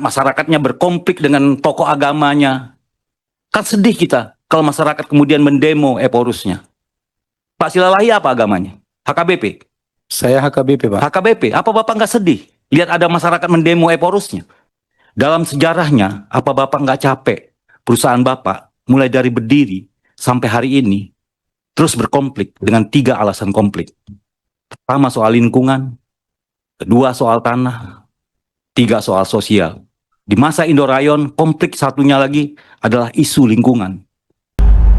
masyarakatnya berkonflik dengan tokoh agamanya. Kan sedih kita kalau masyarakat kemudian mendemo Eporusnya. Pak Silalahi apa agamanya? HKBP? Saya HKBP, Pak. HKBP, apa Bapak nggak sedih lihat ada masyarakat mendemo Eporusnya? Dalam sejarahnya, apa Bapak nggak capek perusahaan Bapak mulai dari berdiri sampai hari ini terus berkonflik dengan 3 alasan konflik. Pertama soal lingkungan, kedua soal tanah, 3 soal sosial. Di masa Indorayon, konflik satunya lagi adalah isu lingkungan.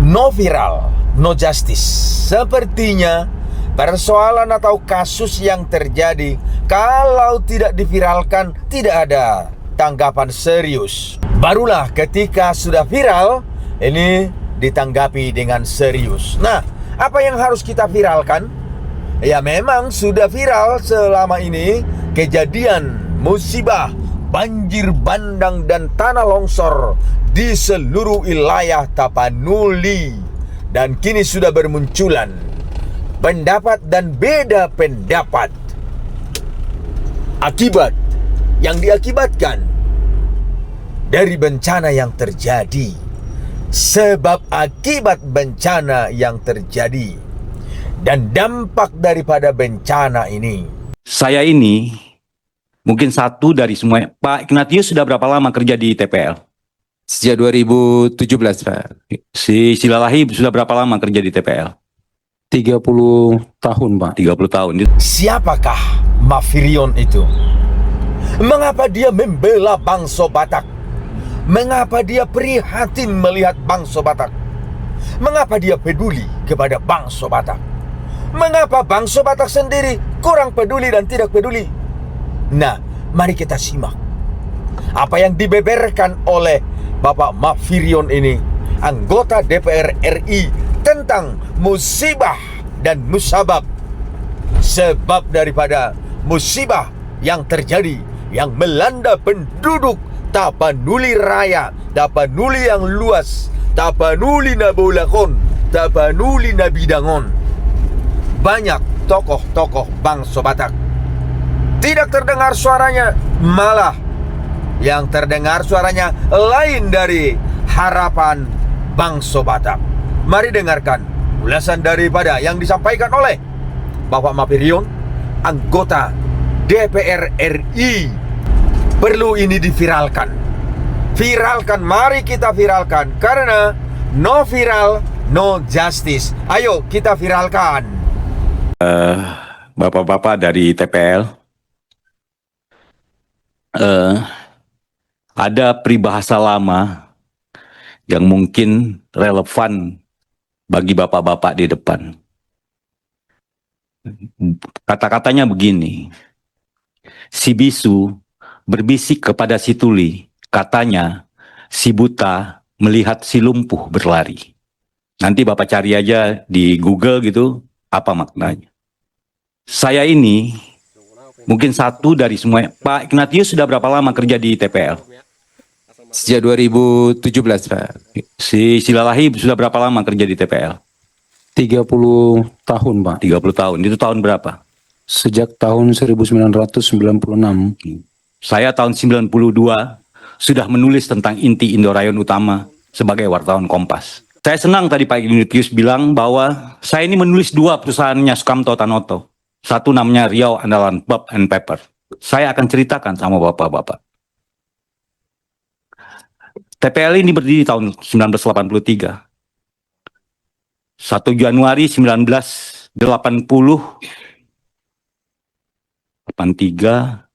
No viral, no justice. Sepertinya persoalan atau kasus yang terjadi kalau tidak diviralkan tidak ada tanggapan serius. Barulah ketika sudah viral, ini ditanggapi dengan serius. Nah, apa yang harus kita viralkan? Ya memang sudah viral selama ini kejadian musibah banjir bandang dan tanah longsor di seluruh wilayah Tapanuli. Dan kini sudah bermunculan pendapat dan beda pendapat akibat yang diakibatkan dari bencana yang terjadi, sebab akibat bencana yang terjadi dan dampak daripada bencana ini. Saya ini mungkin satu dari semua. Pak Ignatius sudah berapa lama kerja di TPL? Sejak 2017, Pak. Si Silalahi sudah berapa lama kerja di TPL? 30 tahun, Pak. 30 tahun. Siapakah Mafirion itu? Mengapa dia membela bangsa Batak? Mengapa dia prihatin melihat bangsa Batak? Mengapa dia peduli kepada bangsa Batak? Mengapa bangsa Batak sendiri kurang peduli dan tidak peduli? Nah, mari kita simak apa yang dibeberkan oleh Bapak Mafirion ini, anggota DPR RI, tentang musibah dan musabab. Sebab daripada musibah yang terjadi, yang melanda penduduk Tapanuli Raya, Tapanuli yang luas, Tapanuli Nabulakon, Tapanuli Nabidangon. Banyak tokoh-tokoh bangsa Batak tidak terdengar suaranya, malah yang terdengar suaranya lain dari harapan bangsa Batak. Mari dengarkan ulasan daripada yang disampaikan oleh Bapak Mafirion, anggota DPR RI. Perlu ini diviralkan. Viralkan, mari kita viralkan. Karena no viral, no justice. Ayo kita viralkan. Bapak-bapak dari TPL, ada peribahasa lama yang mungkin relevan bagi bapak-bapak di depan. Kata-katanya begini: si bisu berbisik kepada si tuli, katanya si buta melihat si lumpuh berlari. Nanti bapak cari aja di Google gitu, apa maknanya. Saya ini mungkin satu dari semua. Pak Ignatius sudah berapa lama kerja di TPL? Sejak 2017, Pak. Si Silalahi sudah berapa lama kerja di TPL? 30 tahun, Pak. 30 tahun. Itu tahun berapa? Sejak tahun 1996. Saya tahun 92 sudah menulis tentang inti Indorayon Utama sebagai wartawan Kompas. Saya senang tadi Pak Ignatius bilang bahwa saya ini menulis 2 perusahaannya Sukamto Tanoto. Satu namanya Riau Andalan Pulp and Paper. Saya akan ceritakan sama bapak-bapak. TPL ini berdiri tahun 1983. 1 Januari 1980, 83,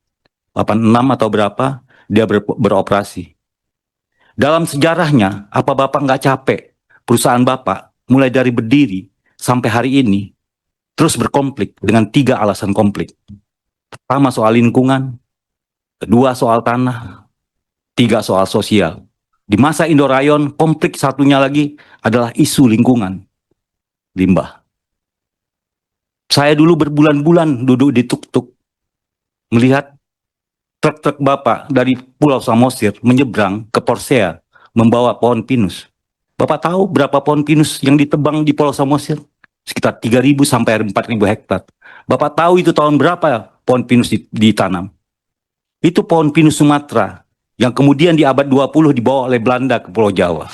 86 atau berapa, dia beroperasi. Dalam sejarahnya, apa Bapak nggak capek perusahaan Bapak mulai dari berdiri sampai hari ini terus berkonflik dengan 3 alasan konflik. Pertama soal lingkungan, kedua soal tanah, 3 soal sosial. Di masa Indorayon, konflik satunya lagi adalah isu lingkungan, limbah. Saya dulu berbulan-bulan duduk di tuk-tuk, melihat truk-truk Bapak dari Pulau Samosir menyeberang ke Porsea, membawa pohon pinus. Bapak tahu berapa pohon pinus yang ditebang di Pulau Samosir? Sekitar 3.000 sampai 4.000 hektar. Bapak tahu itu tahun berapa pohon pinus ditanam? Itu pohon pinus Sumatera yang kemudian di abad 20 dibawa oleh Belanda ke Pulau Jawa.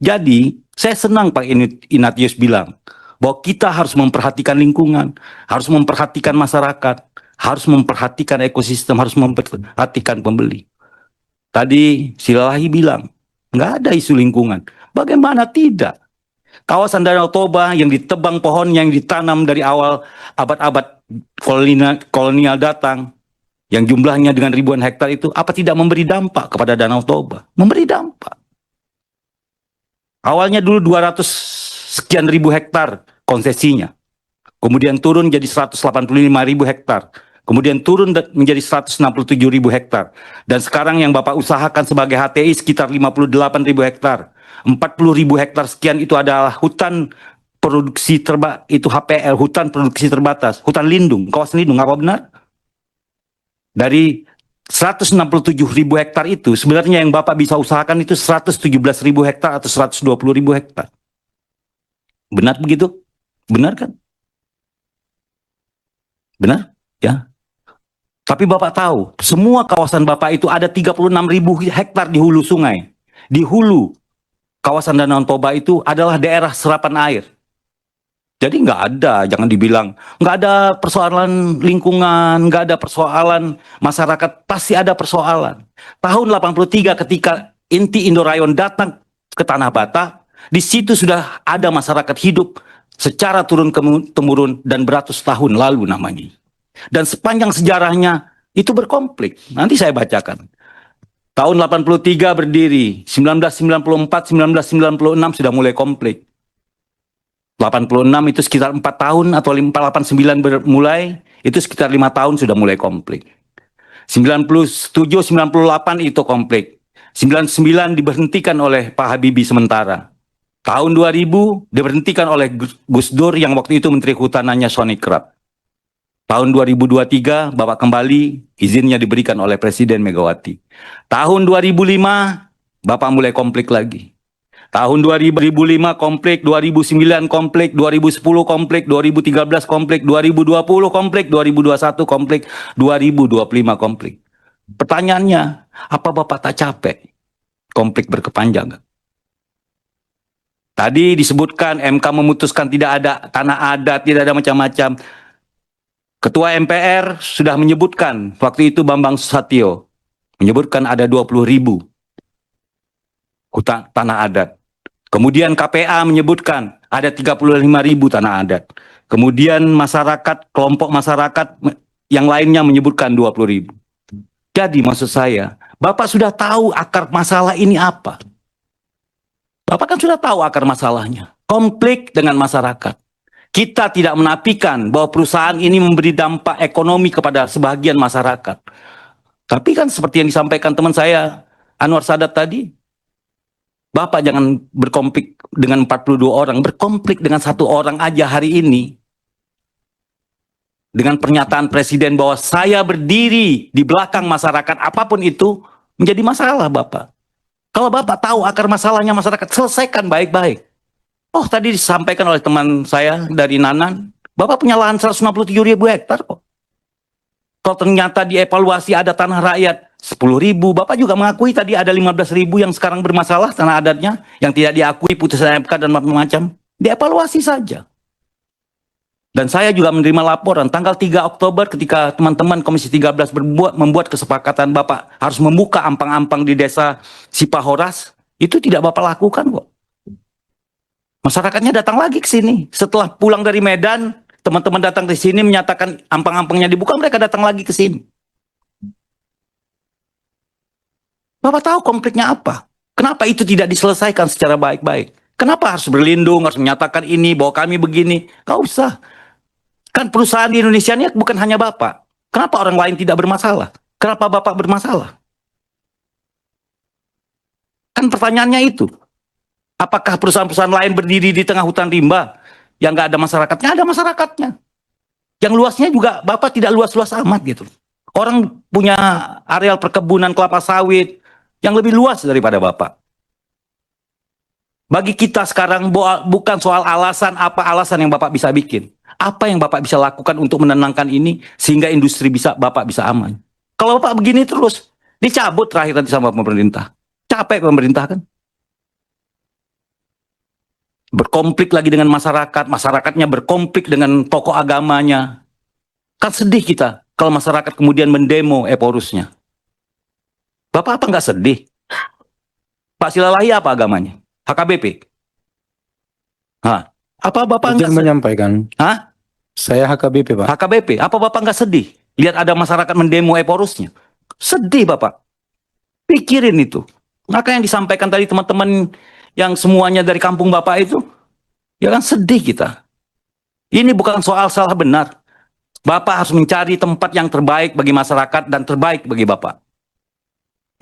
Jadi, saya senang Pak Ignatius bilang bahwa kita harus memperhatikan lingkungan, harus memperhatikan masyarakat, harus memperhatikan ekosistem, harus memperhatikan pembeli. Tadi Silalahi bilang, nggak ada isu lingkungan. Bagaimana tidak? Kawasan Danau Toba yang ditebang pohon yang ditanam dari awal abad-abad kolonial datang, yang jumlahnya dengan ribuan hektar itu, apa tidak memberi dampak kepada Danau Toba? Memberi dampak. Awalnya dulu 200 sekian ribu hektar konsesinya. Kemudian turun jadi 185.000 hektar. Kemudian turun menjadi 167.000 hektar. Dan sekarang yang Bapak usahakan sebagai HTI sekitar 58.000 hektar. 40.000 hektar sekian itu adalah hutan produksi itu HPL, hutan produksi terbatas, hutan lindung, kawasan lindung, apa benar? Dari 167.000 hektar itu, sebenarnya yang Bapak bisa usahakan itu 117.000 hektar atau 120.000 hektar. Benar begitu? Benar kan? Benar? Ya. Tapi Bapak tahu, semua kawasan Bapak itu ada 36.000 hektar di hulu sungai. Di hulu kawasan Danau Toba itu adalah daerah serapan air. Jadi nggak ada, jangan dibilang nggak ada persoalan lingkungan, nggak ada persoalan masyarakat, pasti ada persoalan. Tahun 83 ketika Inti Indorayon datang ke Tanah Bata, di situ sudah ada masyarakat hidup secara turun-temurun dan beratus tahun lalu namanya. Dan sepanjang sejarahnya itu berkonflik. Nanti saya bacakan. Tahun 83 berdiri, 1994, 1996 sudah mulai konflik. 86 itu sekitar 4 tahun atau 489 mulai, itu sekitar 5 tahun sudah mulai konflik. 97, 98 itu konflik. 99 diberhentikan oleh Pak Habibie sementara. Tahun 2000 diberhentikan oleh Gus Dur yang waktu itu Menteri Kehutanannya Sonny Krat. Tahun 2023 Bapak kembali, izinnya diberikan oleh Presiden Megawati. Tahun 2005 Bapak mulai konflik lagi. Tahun 2005 konflik, 2009 konflik, 2010 konflik, 2013 konflik, 2020 konflik, 2021 konflik, 2025 konflik. Pertanyaannya, apa Bapak tak capek konflik berkepanjangan? Tadi disebutkan MK memutuskan tidak ada tanah adat, tidak ada macam-macam. Ketua MPR sudah menyebutkan, waktu itu Bambang Susatyo, menyebutkan ada 20.000 hutan tanah adat. Kemudian KPA menyebutkan ada 35.000 tanah adat. Kemudian masyarakat, kelompok masyarakat yang lainnya menyebutkan 20.000. Jadi maksud saya, Bapak sudah tahu akar masalah ini apa. Bapak kan sudah tahu akar masalahnya. Konflik dengan masyarakat. Kita tidak menafikan bahwa perusahaan ini memberi dampak ekonomi kepada sebagian masyarakat. Tapi kan seperti yang disampaikan teman saya, Anwar Sadat tadi, Bapak jangan berkonflik dengan 42 orang, berkonflik dengan 1 orang aja hari ini. Dengan pernyataan Presiden bahwa saya berdiri di belakang masyarakat, apapun itu menjadi masalah Bapak. Kalau Bapak tahu akar masalahnya masyarakat, selesaikan baik-baik. Oh, tadi disampaikan oleh teman saya dari Nanan, Bapak punya lahan 167.000 hektar kok. Kalau ternyata dievaluasi ada tanah rakyat 10.000, Bapak juga mengakui tadi ada 15.000 yang sekarang bermasalah tanah adatnya, yang tidak diakui putusan MK dan macam-macam. Dievaluasi saja. Dan saya juga menerima laporan tanggal 3 Oktober ketika teman-teman Komisi 13 membuat kesepakatan Bapak harus membuka ampang-ampang di desa Sipahoras, itu tidak Bapak lakukan kok. Masyarakatnya datang lagi ke sini. Setelah pulang dari Medan, teman-teman datang ke sini menyatakan ampang-ampangnya dibuka, mereka datang lagi ke sini. Bapak tahu konfliknya apa? Kenapa itu tidak diselesaikan secara baik-baik? Kenapa harus berlindung, harus menyatakan ini, bahwa kami begini? Gak usah. Kan perusahaan di Indonesia ini bukan hanya Bapak. Kenapa orang lain tidak bermasalah? Kenapa Bapak bermasalah? Kan pertanyaannya itu. Apakah perusahaan-perusahaan lain berdiri di tengah hutan rimba yang nggak ada masyarakatnya? Ada masyarakatnya. Yang luasnya juga Bapak tidak luas-luas amat gitu. Orang punya areal perkebunan kelapa sawit yang lebih luas daripada Bapak. Bagi kita sekarang bukan soal alasan, apa alasan yang Bapak bisa bikin. Apa yang Bapak bisa lakukan untuk menenangkan ini sehingga industri Bapak bisa aman. Kalau Bapak begini terus, Dicabut terakhir nanti sama pemerintah. Capek pemerintah kan. Berkonflik lagi dengan masyarakat, masyarakatnya berkonflik dengan tokoh agamanya. Kan sedih kita kalau masyarakat kemudian mendemo Eporusnya. Bapak apa nggak sedih? Pak Silalahi apa agamanya? HKBP? Hah? Apa Bapak Izin nggak sedih? menyampaikan. Hah? Saya HKBP, Pak. HKBP? Apa Bapak nggak sedih? Lihat ada masyarakat mendemo Eporusnya. Sedih Bapak. Pikirin itu. Maka yang disampaikan tadi teman-teman yang semuanya dari kampung Bapak itu, ya kan sedih kita. Ini bukan soal salah benar. Bapak harus mencari tempat yang terbaik bagi masyarakat dan terbaik bagi Bapak.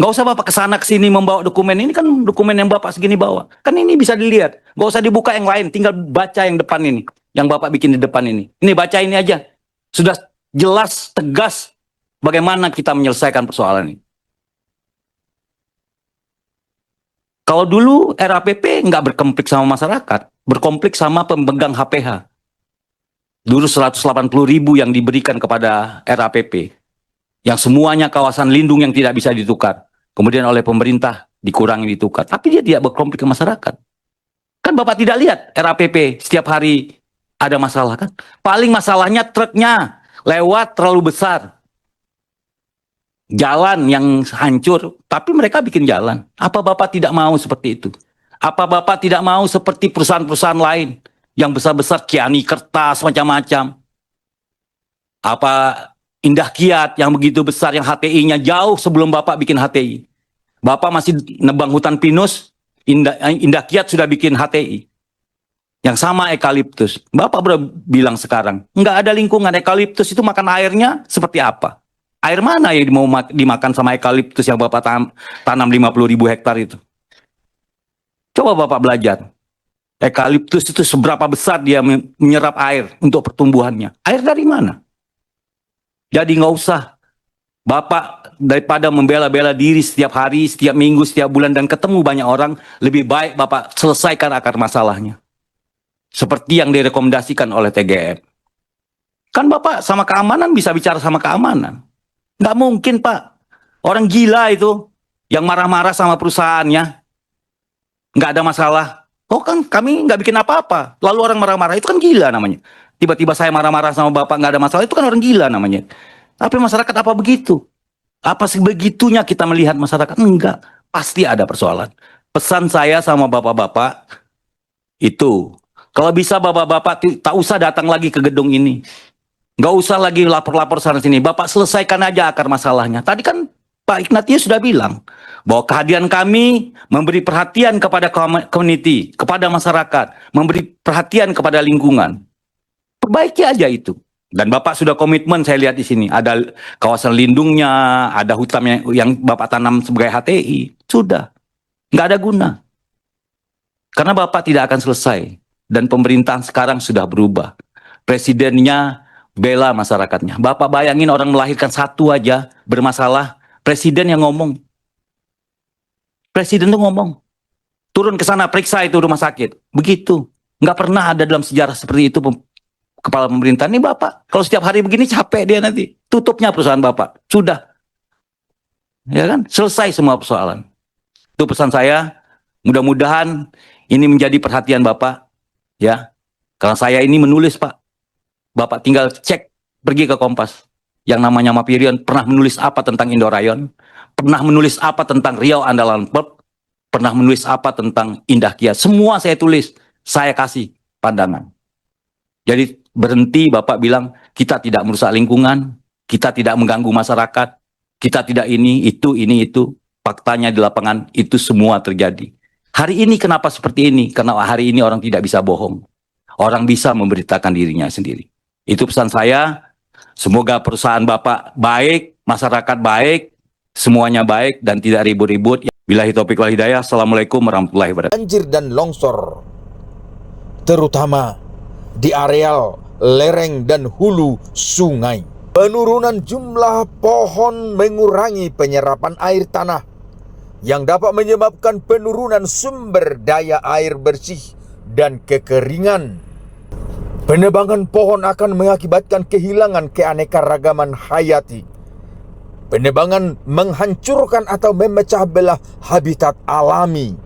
Nggak usah Bapak kesana kesini membawa dokumen. Ini kan dokumen yang Bapak segini bawa. Kan ini bisa dilihat. Nggak usah dibuka yang lain. Tinggal baca yang depan ini. Yang Bapak bikin di depan ini. Ini baca ini aja. Sudah jelas, tegas bagaimana kita menyelesaikan persoalan ini. Kalau dulu RAPP nggak berkonflik sama masyarakat. Berkonflik sama pemegang HPH. Dulu 180.000 yang diberikan kepada RAPP. Yang semuanya kawasan lindung yang tidak bisa ditukar. Kemudian oleh pemerintah dikurangi ditukar. Tapi dia tidak berkonflik ke masyarakat. Kan Bapak tidak lihat RAPP setiap hari ada masalah kan? Paling masalahnya truknya lewat terlalu besar. Jalan yang hancur, tapi mereka bikin jalan. Apa Bapak tidak mau seperti itu? Apa Bapak tidak mau seperti perusahaan-perusahaan lain yang besar-besar, Kiani Kertas, macam-macam? Apa Indah Kiat yang begitu besar, yang HTI-nya jauh sebelum Bapak bikin HTI. Bapak masih nebang hutan pinus, Indah Kiat sudah bikin HTI. Yang sama eukaliptus. Bapak bilang sekarang, nggak ada lingkungan. Eukaliptus itu makan airnya seperti apa? Air mana yang mau dimakan sama eukaliptus yang Bapak tanam 50.000 hektar itu? Coba Bapak belajar. Eukaliptus itu seberapa besar dia menyerap air untuk pertumbuhannya. Air dari mana? Jadi nggak usah. Bapak daripada membela-bela diri setiap hari, setiap minggu, setiap bulan, dan ketemu banyak orang, lebih baik Bapak selesaikan akar masalahnya. Seperti yang direkomendasikan oleh TGM. Kan Bapak sama keamanan bisa bicara sama keamanan. Nggak mungkin Pak. Orang gila itu yang marah-marah sama perusahaannya. Nggak ada masalah. Oh kan kami nggak bikin apa-apa. Lalu orang marah-marah itu kan gila namanya. Tiba-tiba saya marah-marah sama Bapak nggak ada masalah, itu kan orang gila namanya. Tapi masyarakat apa begitu? Apa sebegitunya kita melihat masyarakat? Enggak. Pasti ada persoalan. Pesan saya sama Bapak-Bapak itu, kalau bisa Bapak-Bapak tak usah datang lagi ke gedung ini. Nggak usah lagi lapor-lapor sana sini. Bapak selesaikan aja akar masalahnya. Tadi kan Pak Ignatius sudah bilang bahwa kehadiran kami memberi perhatian kepada community, kepada masyarakat, memberi perhatian kepada lingkungan. Perbaiki aja itu. Dan Bapak sudah komitmen, saya lihat di sini ada kawasan lindungnya, ada hutan yang Bapak tanam sebagai HTI. Sudah. Nggak ada guna. Karena Bapak tidak akan selesai. Dan pemerintahan sekarang sudah berubah. Presidennya bela masyarakatnya. Bapak bayangin orang melahirkan satu aja bermasalah, presiden yang ngomong. Presiden tuh ngomong. Turun ke sana, periksa itu rumah sakit. Begitu. Nggak pernah ada dalam sejarah seperti itu kepala pemerintahan. Ini Bapak, kalau setiap hari begini capek dia nanti. Tutupnya perusahaan Bapak. Sudah. Ya kan? Selesai semua persoalan. Itu pesan saya. Mudah-mudahan ini menjadi perhatian Bapak. Ya. Karena saya ini menulis Pak. Bapak tinggal cek, pergi ke Kompas. Yang namanya Mapirion pernah menulis apa tentang Indorayon, pernah menulis apa tentang Riau Andalan Pulp, pernah menulis apa tentang Indah Kiat. Semua saya tulis, saya kasih pandangan. Jadi berhenti Bapak bilang, kita tidak merusak lingkungan, kita tidak mengganggu masyarakat, kita tidak ini, itu. Faktanya di lapangan itu semua terjadi. Hari ini kenapa seperti ini? Karena hari ini orang tidak bisa bohong. Orang bisa memberitakan dirinya sendiri. Itu pesan saya, semoga perusahaan Bapak baik, masyarakat baik, semuanya baik dan tidak ribut-ribut. Billahi taufiq wal hidayah. Assalamualaikum warahmatullahi wabarakatuh. Banjir dan longsor, terutama di areal lereng dan hulu sungai. Penurunan jumlah pohon mengurangi penyerapan air tanah yang dapat menyebabkan penurunan sumber daya air bersih dan kekeringan. Penebangan pohon akan mengakibatkan kehilangan keanekaragaman hayati Penebangan menghancurkan atau memecah belah habitat alami,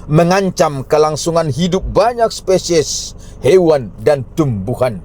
mengancam kelangsungan hidup banyak spesies hewan dan tumbuhan.